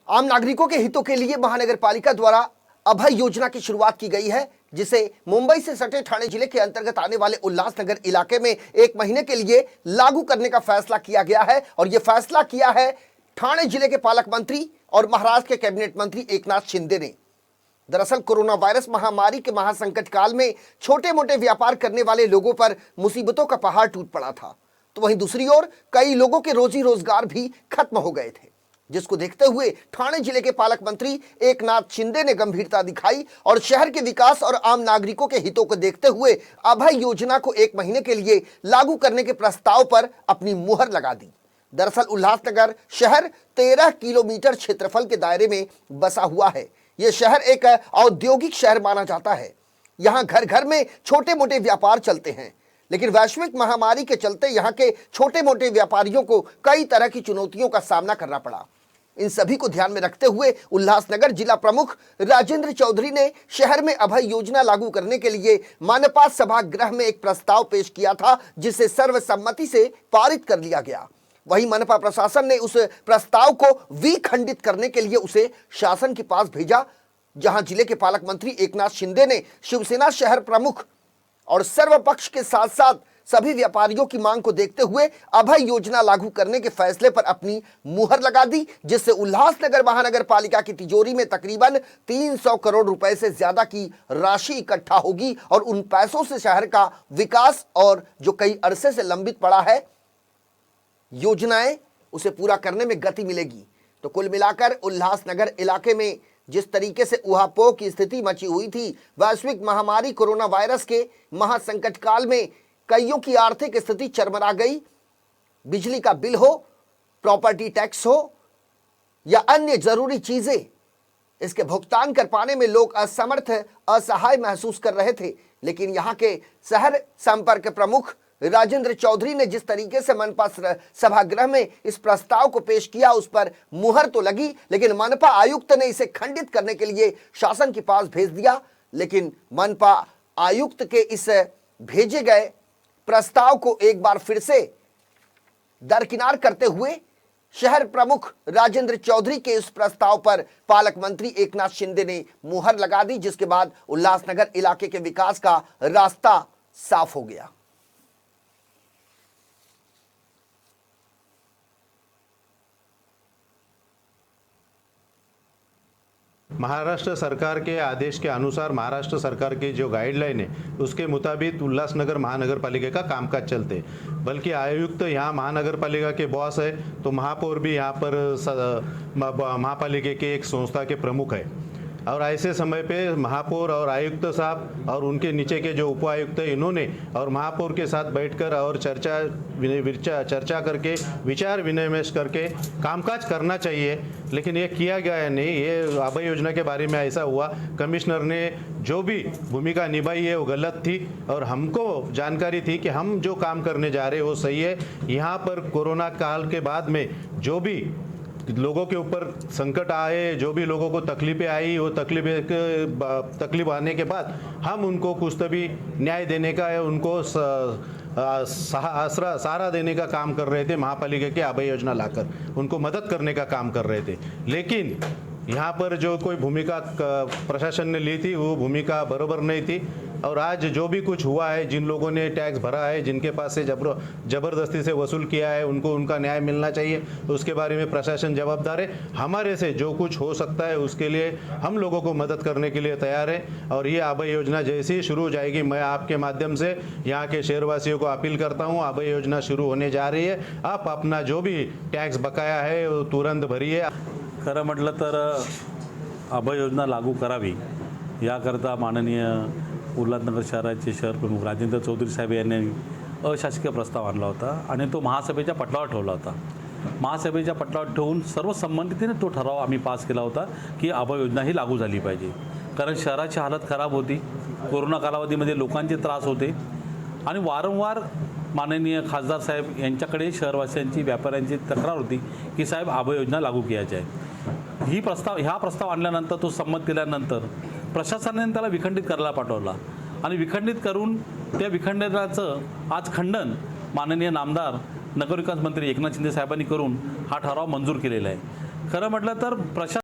आम नागरिकों के हितों के लिए महानगर पालिका द्वारा अभय योजना की शुरुआत की गई है, जिसे मुंबई से सटे ठाणे जिले के अंतर्गत आने वाले उल्लासनगर इलाके में 1 महीने के लिए लागू करने का फैसला किया गया है। और यह फैसला किया है ठाणे जिले के पालक मंत्री और महाराष्ट्र के कैबिनेट मंत्री एकनाथ शिंदे ने। दरअसल कोरोना वायरस महामारी के महासंकट काल में छोटे मोटे व्यापार करने वाले लोगों पर मुसीबतों का पहाड़ टूट पड़ा था, तो वहीं दूसरी ओर कई लोगों के रोजी रोजगार भी खत्म हो गए थे, जिसको देखते हुए ठाणे जिले के पालक मंत्री एकनाथ शिंदे ने गंभीरता दिखाई और शहर के विकास और आम नागरिकों के हितों को देखते हुए अभय योजना को 1 महीने के लिए लागू करने के प्रस्ताव पर अपनी मुहर लगा दी। दरअसल उल्लासनगर शहर 13 किलोमीटर क्षेत्रफल के दायरे में बसा हुआ है। यह शहर एक औद्योगिक शहर माना जाता है। यहाँ घर घर में छोटे मोटे व्यापार चलते हैं, लेकिन वैश्विक महामारी के चलते यहाँ के छोटे मोटे व्यापारियों को कई तरह की चुनौतियों का सामना करना पड़ा। इन सभी को ध्यान में रखते हुए उल्लासनगर जिला प्रमुख राजेंद्र चौधरी ने शहर में अभय योजना लागू करने के लिए मनपा सभागृह में एक प्रस्ताव पेश किया था, जिसे सर्वसम्मति से पारित कर लिया गया। वहीं मनपा प्रशासन ने उस प्रस्ताव को विखंडित करने के लिए उसे शासन के पास भेजा, जहां जिले के पालक मंत्री एकनाथ शिंदे ने शिवसेना शहर प्रमुख और सर्वपक्ष के साथ साथ सभी व्यापारियों की मांग को देखते हुए अभय योजना लागू करने के फैसले पर अपनी मुहर लगा दी, जिससे उल्लासनगर महानगर पालिका की तिजोरी में तकरीबन 300 करोड़ रुपए से ज्यादा की राशि इकट्ठा होगी और उन पैसों से शहर का विकास और जो कई अरसे से लंबित पड़ा है योजनाएं, उसे पूरा करने में गति मिलेगी। तो कुल मिलाकर उल्लासनगर इलाके में जिस तरीके से ऊहापोह की स्थिति मची हुई थी, वैश्विक महामारी कोरोना वायरस के महासंकट काल में कईयों की आर्थिक स्थिति चरमरा गई। बिजली का बिल हो, प्रॉपर्टी टैक्स हो या अन्य जरूरी चीजें, इसके भुगतान कर पाने में लोग असमर्थ असहाय महसूस कर रहे थे। लेकिन यहाँ के शहर संपर्क प्रमुख राजेंद्र चौधरी ने जिस तरीके से मनपा सभागृह में इस प्रस्ताव को पेश किया, उस पर मुहर तो लगी, लेकिन मनपा आयुक्त ने इसे खंडित करने के लिए शासन के पास भेज दिया। लेकिन मनपा आयुक्त के इस भेजे गए प्रस्ताव को एक बार फिर से दरकिनार करते हुए शहर प्रमुख राजेंद्र चौधरी के इस प्रस्ताव पर पालक मंत्री एकनाथ शिंदे ने मुहर लगा दी, जिसके बाद उल्लासनगर इलाके के विकास का रास्ता साफ हो गया। महाराष्ट्र सरकार के आदेश के अनुसार महाराष्ट्र सरकार की जो गाइडलाइन है उसके मुताबिक उल्लासनगर महानगर पालिका का कामकाज चलते, बल्कि आयुक्त यहाँ महानगर पालिका के बॉस है, तो महापौर भी यहाँ पर महापालिका के एक संस्था के प्रमुख है। और ऐसे समय पे महापौर और आयुक्त साहब और उनके नीचे के जो उपायुक्त है, इन्होंने और महापौर के साथ बैठकर और चर्चा करके विचार विनिमय करके कामकाज करना चाहिए, लेकिन ये किया गया नहीं। ये अभय योजना के बारे में ऐसा हुआ, कमिश्नर ने जो भी भूमिका निभाई है वो गलत थी और हमको जानकारी थी कि हम जो काम करने जा रहे हैं वो सही है। यहाँ पर कोरोना काल के बाद में जो भी लोगों के ऊपर संकट आए, जो भी लोगों को तकलीफें आई, वो तकलीफ आने के बाद हम उनको कुछ तो भी न्याय देने का है, उनको सहारा देने का काम कर रहे थे। महापालिका के अभय योजना लाकर उनको मदद करने का काम कर रहे थे, लेकिन यहाँ पर जो कोई भूमिका प्रशासन ने ली थी वो भूमिका बराबर नहीं थी। और आज जो भी कुछ हुआ है, जिन लोगों ने टैक्स भरा है, जिनके पास से जबरदस्ती से वसूल किया है, उनको उनका न्याय मिलना चाहिए। उसके बारे में प्रशासन जवाबदार है। हमारे से जो कुछ हो सकता है उसके लिए हम लोगों को मदद करने के लिए तैयार है। और ये अभय योजना जैसे ही शुरू हो जाएगी, मैं आपके माध्यम से यहाँ के शहरवासियों को अपील करता हूँ, अभय योजना शुरू होने जा रही है, आप अपना जो भी टॅक्स बकाया है वो तुरंत भरिए। खरं म्हटलं तर अभय योजना लागू करावी याकरता माननीय उल्हासनगर शहराचे शहर प्रमुख राजेंद्र चौधरी साहेब यांनी अशासकीय प्रस्ताव आणला होता आणि तो महासभेच्या पटलावर ठेवला होता। महासभेच्या पटलावर ठेवून सर्व संबंधितांनी तो ठराव आम्ही पास केला होता की अभय योजना ही लागू झाली पाहिजे, कारण शहराची हालत खराब होती, कोरोना कालावधीमध्ये लोकांचे त्रास होते आणि वारंवार माननीय खासदार साहेब यांच्याकडे शहरवासियांची व्यापाऱ्यांची तक्रार होती की साहेब अभय योजना लागू करायची आहे। ह्या प्रस्ताव आणल्यानंतर तो संमत केल्यानंतर प्रशासनाने त्याला विखंडित करायला पाठवला आणि विखंडित करून त्या विखंडनाचं आज खंडन माननीय नामदार नगरविकास मंत्री एकनाथ शिंदे साहेबांनी करून हा ठराव मंजूर केलेला आहे। खरं म्हटलं तर